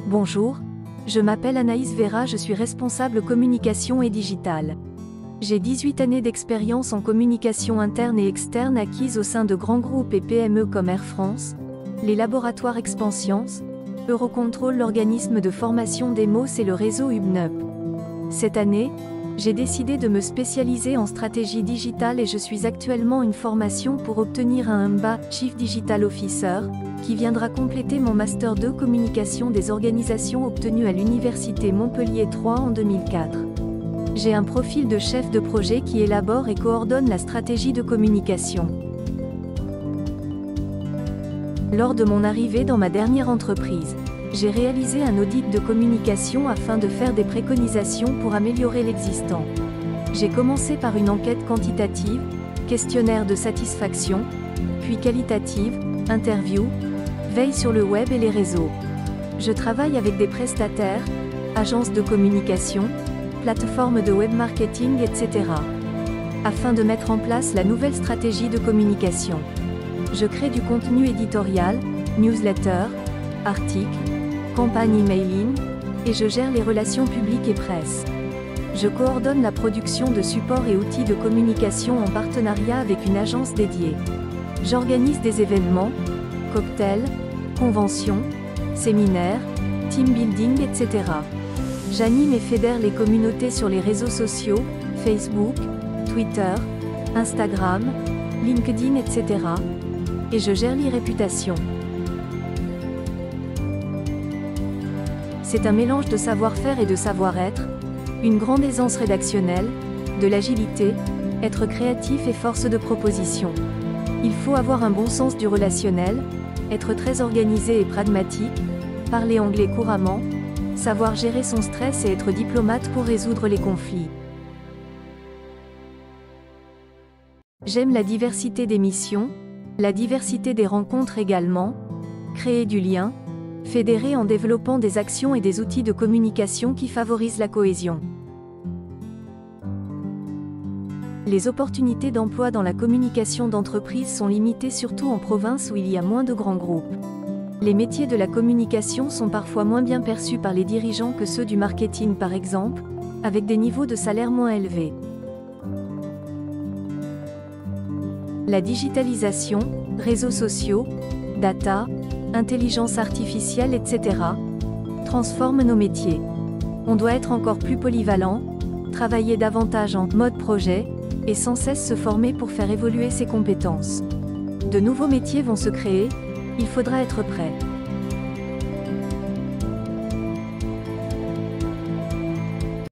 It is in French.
Bonjour, je m'appelle Anaïs Vera, je suis responsable communication et digitale. J'ai 18 années d'expérience en communication interne et externe acquises au sein de grands groupes et PME comme Air France, les laboratoires Expanscience, Eurocontrol, l'organisme de formation Demos et le réseau UBNUP. Cette année, j'ai décidé de me spécialiser en stratégie digitale et je suis actuellement une formation pour obtenir un MBA, Chief Digital Officer, qui viendra compléter mon Master 2 Communication des organisations obtenu à l'Université Montpellier 3 en 2004. J'ai un profil de chef de projet qui élabore et coordonne la stratégie de communication. Lors de mon arrivée dans ma dernière entreprise, j'ai réalisé un audit de communication afin de faire des préconisations pour améliorer l'existant. J'ai commencé par une enquête quantitative, questionnaire de satisfaction, puis qualitative, interview, veille sur le web et les réseaux. Je travaille avec des prestataires, agences de communication, plateformes de web marketing, etc. afin de mettre en place la nouvelle stratégie de communication. Je crée du contenu éditorial, newsletter, articles, campagne emailing, et je gère les relations publiques et presse. Je coordonne la production de supports et outils de communication en partenariat avec une agence dédiée. J'organise des événements, cocktails, conventions, séminaires, team building, etc. J'anime et fédère les communautés sur les réseaux sociaux, Facebook, Twitter, Instagram, LinkedIn, etc. Et je gère l'e-réputation. C'est un mélange de savoir-faire et de savoir-être, une grande aisance rédactionnelle, de l'agilité, être créatif et force de proposition. Il faut avoir un bon sens du relationnel, être très organisé et pragmatique, parler anglais couramment, savoir gérer son stress et être diplomate pour résoudre les conflits. J'aime la diversité des missions, la diversité des rencontres également, créer du lien, fédérer en développant des actions et des outils de communication qui favorisent la cohésion. Les opportunités d'emploi dans la communication d'entreprise sont limitées surtout en province où il y a moins de grands groupes. Les métiers de la communication sont parfois moins bien perçus par les dirigeants que ceux du marketing par exemple, avec des niveaux de salaire moins élevés. La digitalisation, réseaux sociaux, data, intelligence artificielle, etc. transforment nos métiers. On doit être encore plus polyvalent, travailler davantage en mode projet, et sans cesse se former pour faire évoluer ses compétences. De nouveaux métiers vont se créer, il faudra être prêt.